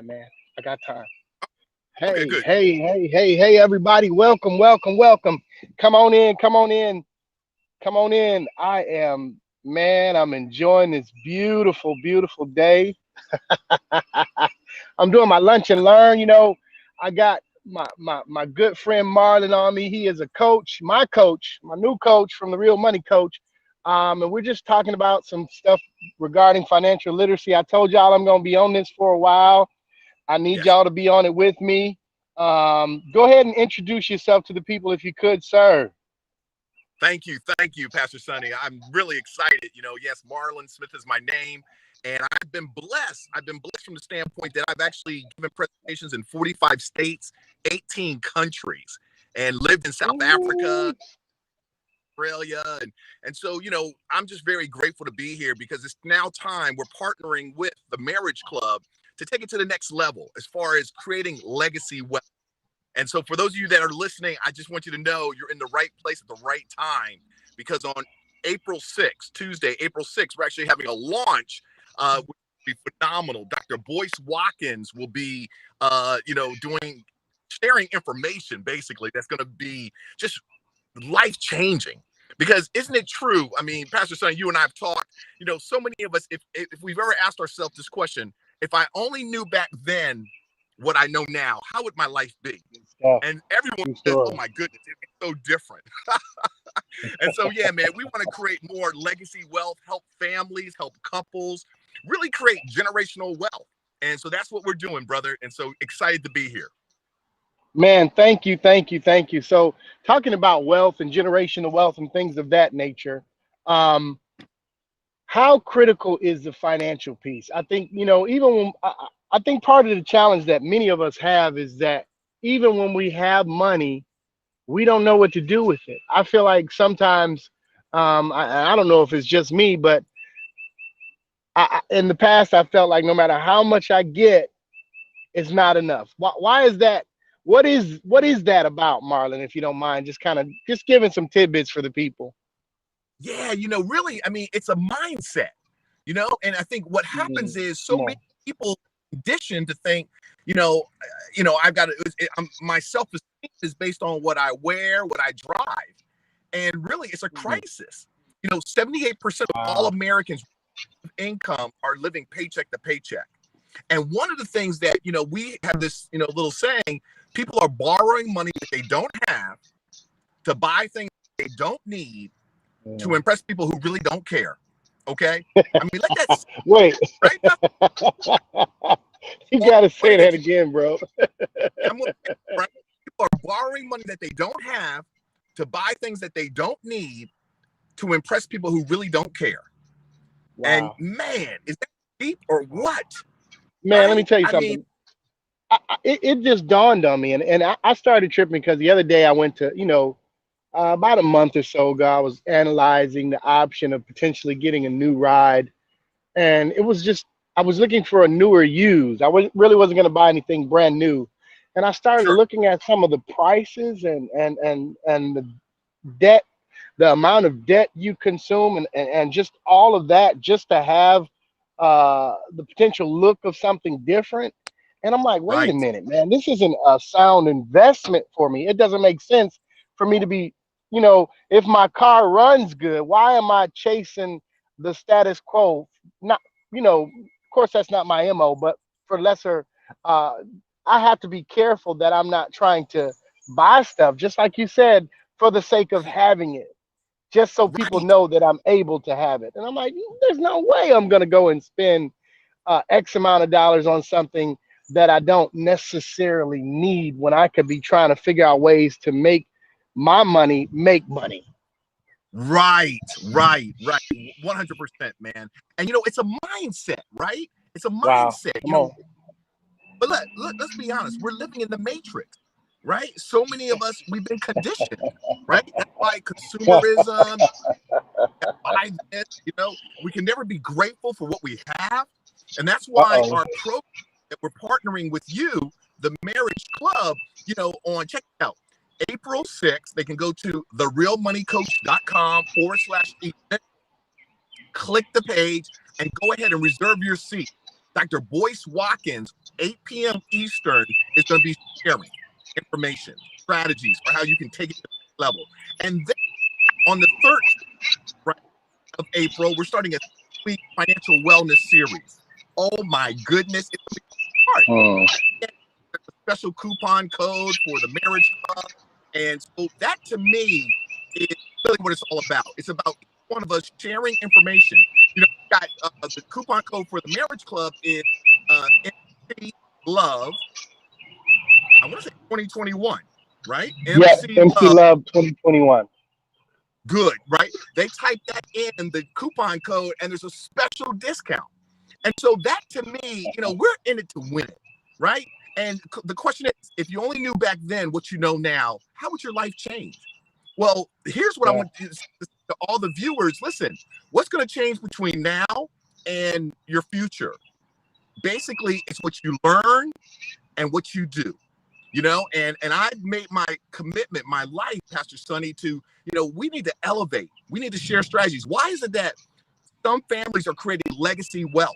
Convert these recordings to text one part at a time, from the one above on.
Man, I got time. Okay, Hey, good. hey, hey, hey, hey, everybody. Welcome, welcome, welcome. Come on in, come on in, come on in. I'm enjoying this beautiful, beautiful day. I'm doing my lunch and learn. I got my good friend Marlon on me. He is a coach, my new coach from the Real Money Coach. And we're just talking about some stuff regarding financial literacy. I told y'all I'm going to be on this for a while. I need Yes. y'all to be on it with me. Go ahead and introduce yourself to the people if you could, sir. Thank you, Pastor Sonny. I'm really excited. Yes, Marlon Smith is my name, and I've been blessed. I've been blessed from the standpoint that I've actually given presentations in 45 states, 18 countries, and lived in South Africa, Ooh, Australia, and so I'm just very grateful to be here because it's now time. We're partnering with the Marriage Club to take it to the next level as far as creating legacy wealth. And so for those of you that are listening, I just want you to know you're in the right place at the right time because on April 6th, Tuesday, April 6th, we're actually having a launch, which will be phenomenal. Dr. Boyce Watkins will be, sharing information basically that's going to be just life changing. Because isn't it true? I mean, Pastor Son, you and I have talked, so many of us, if we've ever asked ourselves this question, if I only knew back then what I know now, how would my life be? good stuff. And everyone True says, oh story. my goodness, it'd be so different. And so, yeah, man, we want to create more legacy wealth, help families, help couples, really create generational wealth. And so that's what we're doing, brother. And so excited to be here. Man, thank you, thank you, thank you. So, talking about wealth and generational wealth and things of that nature, um, how critical is the financial piece? I think, even when I think part of the challenge that many of us have is that even when we have money, we don't know what to do with it. I feel like sometimes, I don't know if it's just me, but in the past, I felt like no matter how much I get, it's not enough. Why is that? What is that about, Marlon? If you don't mind, just kind of just giving some tidbits for the people. Yeah, really, I mean, it's a mindset, and I think what happens is so Come many on. people conditioned to think, you know, I've got to, my self-esteem is based on what I wear, what I drive. And really, it's a Mhm. crisis. 78% of all Wow. Americans with income are living paycheck to paycheck. And one of the things that, we have this, little saying, people are borrowing money that they don't have to buy things they don't need to Yeah. impress people who really don't care. Okay. I mean, let that sit Wait, right now. you Borrow gotta money say that that you, again, bro. I'm going to right. People are borrowing money that they don't have to buy things that they don't need to impress people who really don't care. And Wow. man, is that deep or Wow. what? Man, let me Right? tell you I mean, something. It just dawned on me, and I started tripping because the other day I went to, about a month or so ago, I was analyzing the option of potentially getting a new ride, and it was just I was looking for a newer used. Really wasn't going to buy anything brand new, and I started sure. looking at some of the prices and the debt, the amount of debt you consume, and just all of that, just to have the potential look of something different. And I'm like, wait a Right. minute, man, this isn't a sound investment for me. It doesn't make sense for me to be, if my car runs good, why am I chasing the status quo? Not, of course, that's not my MO, but for lesser, uh, I have to be careful that I'm not trying to buy stuff, just like you said, for the sake of having it, just so people Right. know that I'm able to have it. And I'm like, there's no way I'm going to go and spend X amount of dollars on something that I don't necessarily need when I could be trying to figure out ways to make my money make money. Right. Right. Right. 100%, man. And it's a mindset, right? It's a Wow. mindset, Come on. but let's be honest. We're living in the matrix, right? So many of us, we've been conditioned, right? That's why consumerism, buy this, we can never be grateful for what we have. And that's why Uh-oh. our program that we're partnering with you, the Marriage Club, on check it out. April 6th, they can go to therealmoneycoach.com/event, click the page, and go ahead and reserve your seat. Dr. Boyce Watkins 8 p.m. Eastern is going to be sharing information, strategies for how you can take it to the next level. And then on the 13th, right, of April, we're starting a 3-week financial wellness series. Oh my goodness, it's going to be hard. Hmm. A special coupon code for the marriage club. And so that to me is really what it's all about. It's about each one of us sharing information. You know, we got the coupon code for the marriage club is MC Love. I want to say 2021, right? Yeah, MC MC Love. Love 2021. Good, right? They type that in the coupon code, and there's a special discount. And so that to me, you know, we're in it to win it, right? And the question is, if you only knew back then what you know now, how would your life change? Well, here's what I Yeah. want to all the viewers. Listen, what's going to change between now and your future? Basically, it's what you learn and what you do. You know, and I made my commitment, my life, Pastor Sonny, to, you know, we need to elevate. We need to share strategies. Why is it that some families are creating legacy wealth?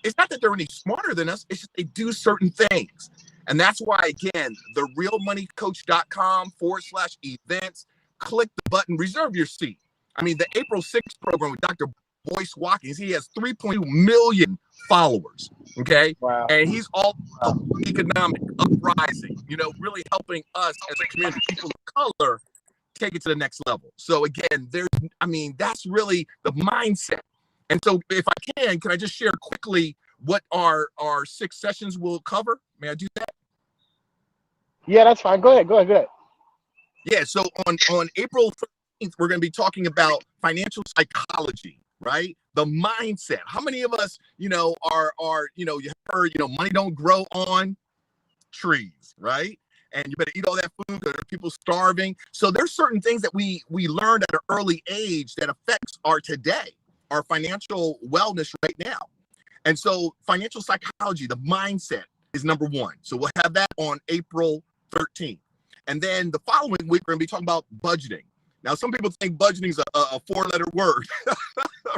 It's not that they're any smarter than us. It's just they do certain things. And that's why, again, therealmoneycoach.com/events, click the button, reserve your seat. I mean, the April 6th program with Dr. Boyce Watkins, he has 3.2 million followers. Okay. Wow. And he's all about economic uprising, you know, really helping us as a community, people of color, take it to the next level. So again, that's really the mindset. And so if I can I just share quickly what our 6 sessions will cover? May I do that? Yeah, that's fine. Go ahead. Go ahead. Go ahead. Yeah. So on April 13th, we're going to be talking about financial psychology, right? The mindset. How many of us, you know, are you know, you heard, you know, money don't grow on trees, right? And you better eat all that food because there are people starving. So there's certain things that we learned at an early age that affects our today, our financial wellness right now. And so financial psychology, the mindset is number 1. So we'll have that on April 13th. And then the following week, we're going to be talking about budgeting. Now, some people think budgeting is a 4-letter word,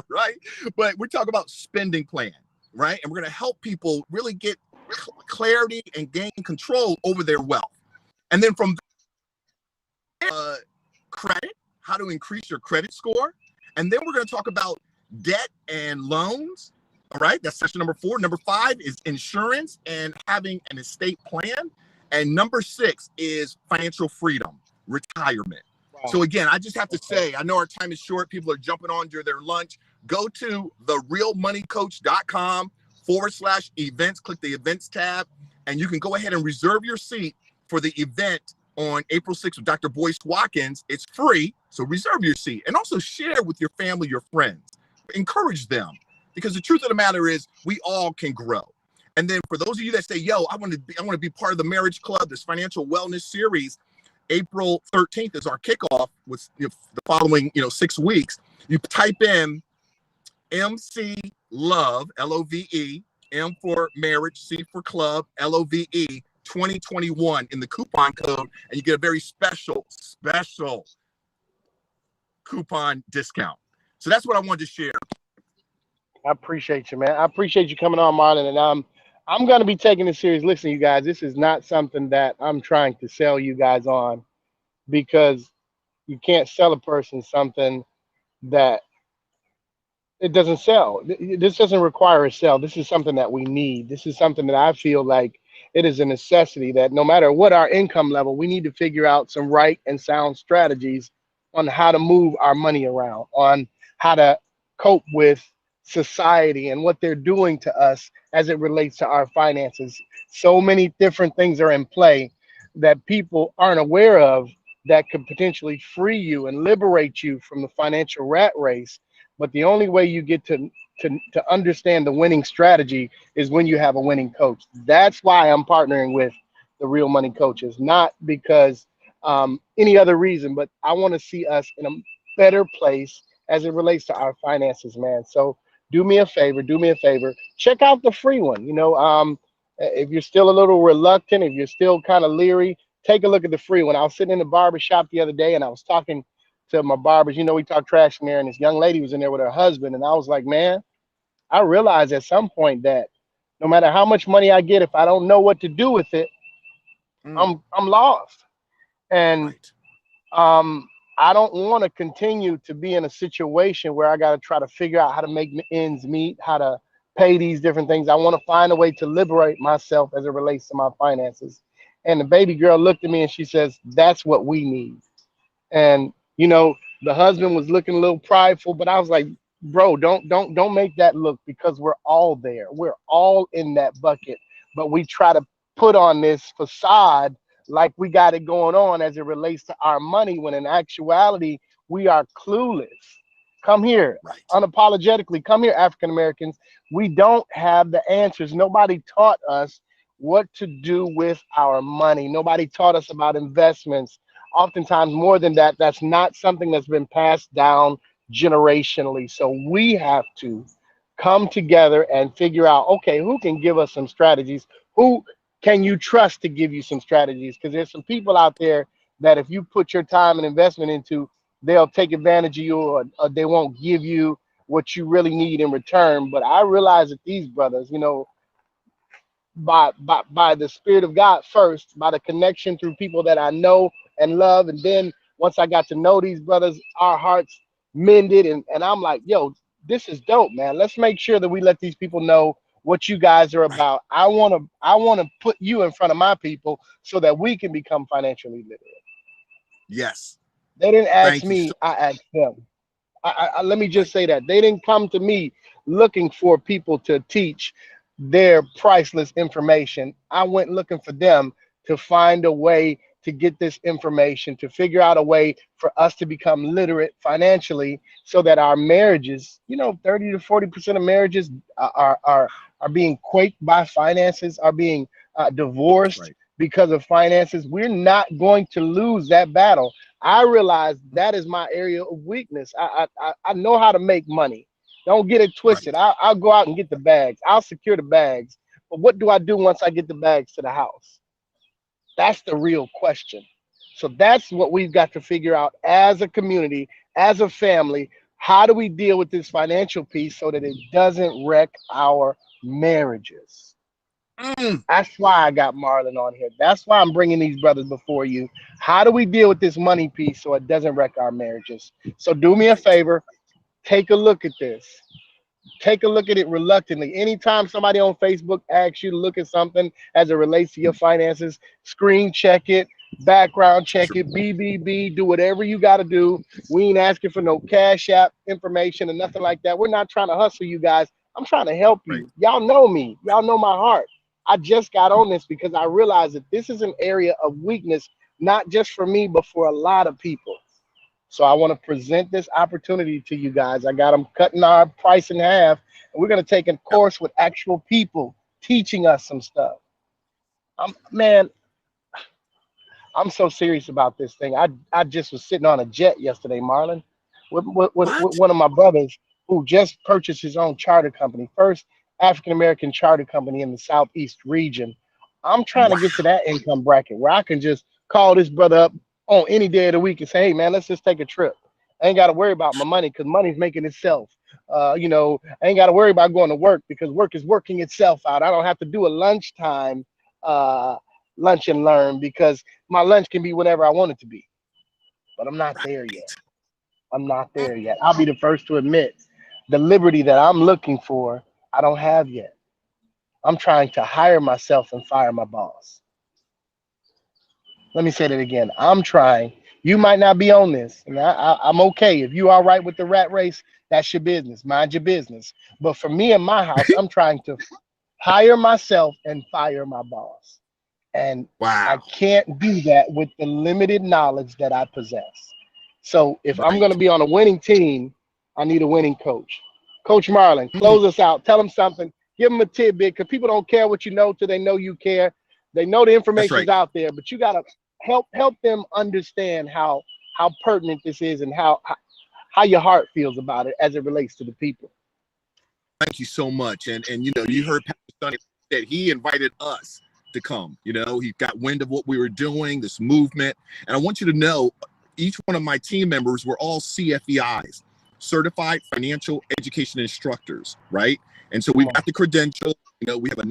right? But we're talking about spending plan, right? And we're going to help people really get clarity and gain control over their wealth. And then from there, credit, how to increase your credit score. And then we're going to talk about debt and loans. All right, that's session number 4. Number 5 is insurance and having an estate plan. And number 6 is financial freedom, retirement. Wow. So again, I just have to say, I know our time is short. People are jumping on during their lunch. Go to therealmoneycoach.com/events. Click the events tab, and you can go ahead and reserve your seat for the event on April 6th with Dr. Boyce Watkins. It's free, so reserve your seat. And also share with your family, your friends. Encourage them. Because the truth of the matter is, we all can grow. And then for those of you that say, yo, I want to be part of the Marriage Club, this financial wellness series, April 13th is our kickoff with the following, 6 weeks. You type in MC Love, Love, M for marriage, C for club, Love, 2021 in the coupon code, and you get a very special coupon discount. So that's what I wanted to share. I appreciate you, man. I appreciate you coming on, Marlon. And I'm going to be taking this serious. Listen, you guys, this is not something that I'm trying to sell you guys on, because you can't sell a person something that it doesn't sell. This doesn't require a sell. This is something that we need. This is something that I feel like it is a necessity, that no matter what our income level, we need to figure out some right and sound strategies on how to move our money around, on how to cope with society and what they're doing to us as it relates to our finances. So many different things are in play that people aren't aware of, that could potentially free you and liberate you from the financial rat race. But the only way you get to understand the winning strategy is when you have a winning coach. That's why I'm partnering with the Real Money Coaches, not because any other reason, but I want to see us in a better place as it relates to our finances, man. So do me a favor, check out the free one. If you're still a little reluctant, if you're still kind of leery, take a look at the free one. I was sitting in the barber shop the other day and I was talking to my barbers. We talked trash in there, and this young lady was in there with her husband. And I was like, man, I realized at some point that No matter how much money I get, if I don't know what to do with it, Mm, I'm lost. And right. um, I don't want to continue to be in a situation where I got to try to figure out how to make ends meet, how to pay these different things. I want to find a way to liberate myself as it relates to my finances. And the baby girl looked at me and she says, "That's what we need." And the husband was looking a little prideful, but I was like, bro, don't make that look, because we're all there, we're all in that bucket. But we try to put on this facade like we got it going on as it relates to our money, when in actuality we are clueless. Come here, Right. unapologetically, come here, African Americans. We don't have the answers. Nobody taught us what to do with our money. Nobody taught us about investments. Oftentimes, more than that, that's not something that's been passed down generationally. So we have to come together and figure out, okay, who can give us some strategies? Who can you trust to give you some strategies? Because there's some people out there that if you put your time and investment into, they'll take advantage of you, or they won't give you what you really need in return. But I realize that these brothers, by the Spirit of God first, by the connection through people that I know and love, and then once I got to know these brothers, our hearts mended, and I'm like, yo, this is dope, man. Let's make sure that we let these people know what you guys are Right. about. I wanna put you in front of my people so that we can become financially literate. Yes. They didn't ask Thank you so me, I asked them. Let me right. just say that they didn't come to me looking for people to teach their priceless information. I went looking for them to find a way to get this information, to figure out a way for us to become literate financially, so that our marriages, 30 to 40% of marriages are being quaked by finances, are being divorced Right. because of finances. We're not going to lose that battle. I realize that is my area of weakness. I know how to make money. Don't get it twisted. Right. I'll go out and get the bags. I'll secure the bags. But what do I do once I get the bags to the house? That's the real question. So that's what we've got to figure out as a community, as a family. How do we deal with this financial piece so that it doesn't wreck our marriages? Mm, That's why I got Marlon on here. That's why I'm bringing these brothers before you. How do we deal with this money piece so it doesn't wreck our marriages? So do me a right. favor, take a look at this. Take a look at it reluctantly. Anytime somebody on Facebook asks you to look at something as it relates to your finances, screen check it, background check True. it, BBB, do whatever you got to do. We ain't asking for no cash app information or nothing like that. We're not trying to hustle you guys. I'm trying to help Right. you. Y'all know me. Y'all know my heart. I just got on this because I realized that this is an area of weakness, not just for me, but for a lot of people. So I want to present this opportunity to you guys. I got them cutting our price in half, and we're going to take a Yep. course with actual people teaching us some stuff. Man, I'm so serious about this thing. I just was sitting on a jet yesterday, Marlon, with What? one of my brothers who just purchased his own charter company, first African American charter company in the Southeast region. I'm trying to Wow. get to that income bracket where I can just call this brother up on any day of the week and say, "Hey, man, let's just take a trip. I ain't got to worry about my money because money's making itself. I ain't got to worry about going to work because work is working itself out. I don't have to do a lunchtime uh, lunch and learn because my lunch can be whatever I want it to be." But I'm not there yet. Right. I'm not Mm, there yet. I'll be the first to admit the liberty that I'm looking for, I don't have yet. I'm trying to hire myself and fire my boss. Let me say that again. I'm trying. You might not be on this, and I'm okay. If you are right with the rat race, that's your business. Mind your business. But for me and my house, I'm trying to hire myself and fire my boss. And I wow. can't do that with the limited knowledge that I possess. So if I'm going Right. to be on a winning team, I need a winning coach. Coach Marlon, Mm, close us out. Tell them something. Give them a tidbit because people don't care what you know till they know you care. They know the that's information's right. out there, but you got to help them understand how pertinent this is and how your heart feels about it as it relates to the people. Thank you so much. And you heard Pastor Sonny said he invited us to come. He got wind of what we were doing, this movement. And I want you to know each one of my team members were all CFEIs. certified financial education instructors, right? And so we've got the credential, we have a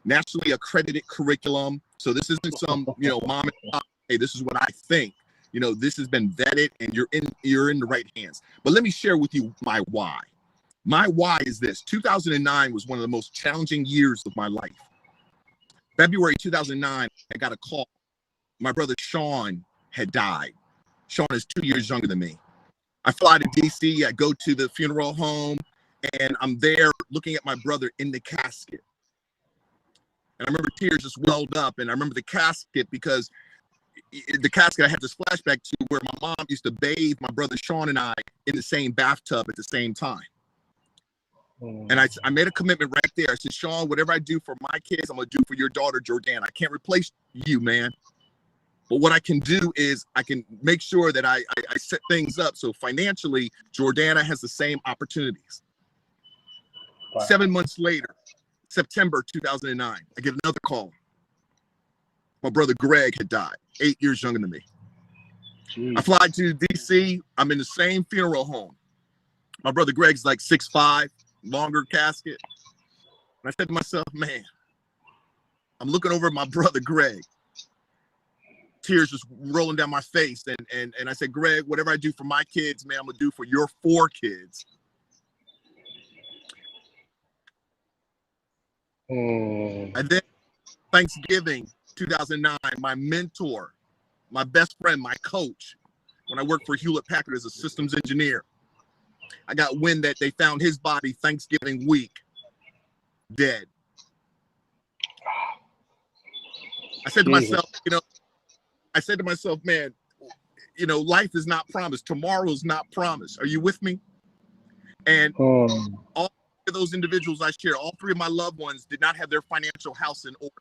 nationally accredited curriculum. So this isn't some, mom and pop, hey, this is what I think. This has been vetted and you're in the right hands. But let me share with you my why. My why is this. 2009 was one of the most challenging years of my life. February 2009, I got a call. My brother Sean had died. Sean is 2 years younger than me. I fly to DC, I go to the funeral home, and I'm there looking at my brother in the casket. And I remember tears just welled up, and I remember the casket because the casket I had this flashback to where my mom used to bathe my brother Sean and I in the same bathtub at the same time. And I made a commitment right there. I said, Sean, whatever I do for my kids, I'm going to do for your daughter, Jordana. I can't replace you, man. But what I can do is I can make sure that I set things up so financially, Jordana has the same opportunities. Wow. 7 months later, September 2009, I get another call. My brother Greg had died, 8 years younger than me. Jeez. I fly to DC. I'm in the same funeral home. My brother Greg's like 6'5", longer casket. And I said to myself, man, I'm looking over at my brother Greg. Tears just rolling down my face. And I said, Greg, whatever I do for my kids, man, I'm going to do for your 4 kids. And then Thanksgiving 2009, my mentor, my best friend, my coach, when I worked for Hewlett Packard as a systems engineer, I got wind that they found his body Thanksgiving week, dead. I said to myself, man, life is not promised. Tomorrow is not promised. Are you with me? And all of those individuals I share, all 3 of my loved ones did not have their financial house in order.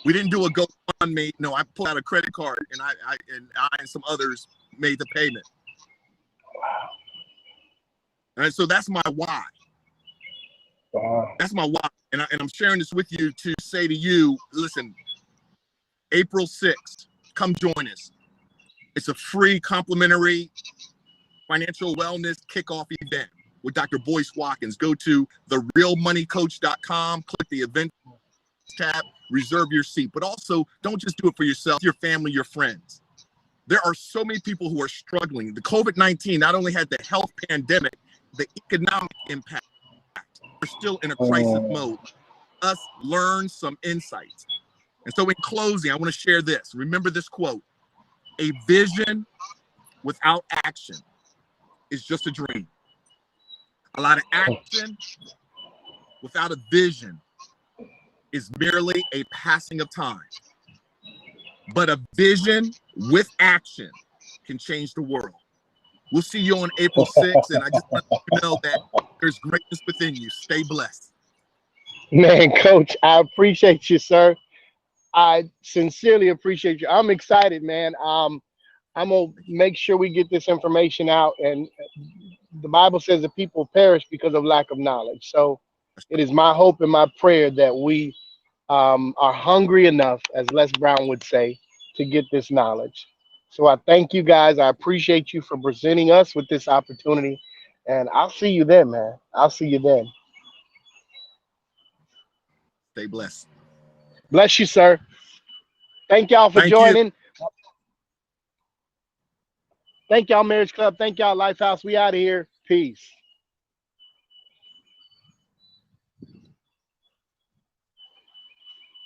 We didn't do a GoFundMe. No, I pulled out a credit card and I and some others made the payment. Wow. And so that's my why. Wow. That's my why. And I'm sharing this with you to say to you, listen, April 6th, come join us. It's a free complimentary financial wellness kickoff event with Dr. Boyce Watkins. Go to therealmoneycoach.com, click the event tab, reserve your seat. But also, don't just do it for yourself, your family, your friends. There are so many people who are struggling. The COVID-19 not only had the health pandemic, the economic impact. We're still in a crisis mode. Us learn some insights. And so in closing, I want to share this. Remember this quote: a vision without action is just a dream. A lot of action without a vision is merely a passing of time. But a vision with action can change the world. We'll see you on April 6th, and I just want you to know that there's greatness within you. Stay blessed. Man, Coach, I appreciate you, sir. I sincerely appreciate you. I'm excited, man. I'm going to make sure we get this information out. And the Bible says that people perish because of lack of knowledge. So it is my hope and my prayer that we are hungry enough, as Les Brown would say, to get this knowledge. So I thank you guys. I appreciate you for presenting us with this opportunity. And I'll see you then, man. I'll see you then. Stay blessed. Bless you, sir. Thank y'all for joining. Thank y'all, Marriage Club. Thank y'all, Lifehouse. We out of here. Peace.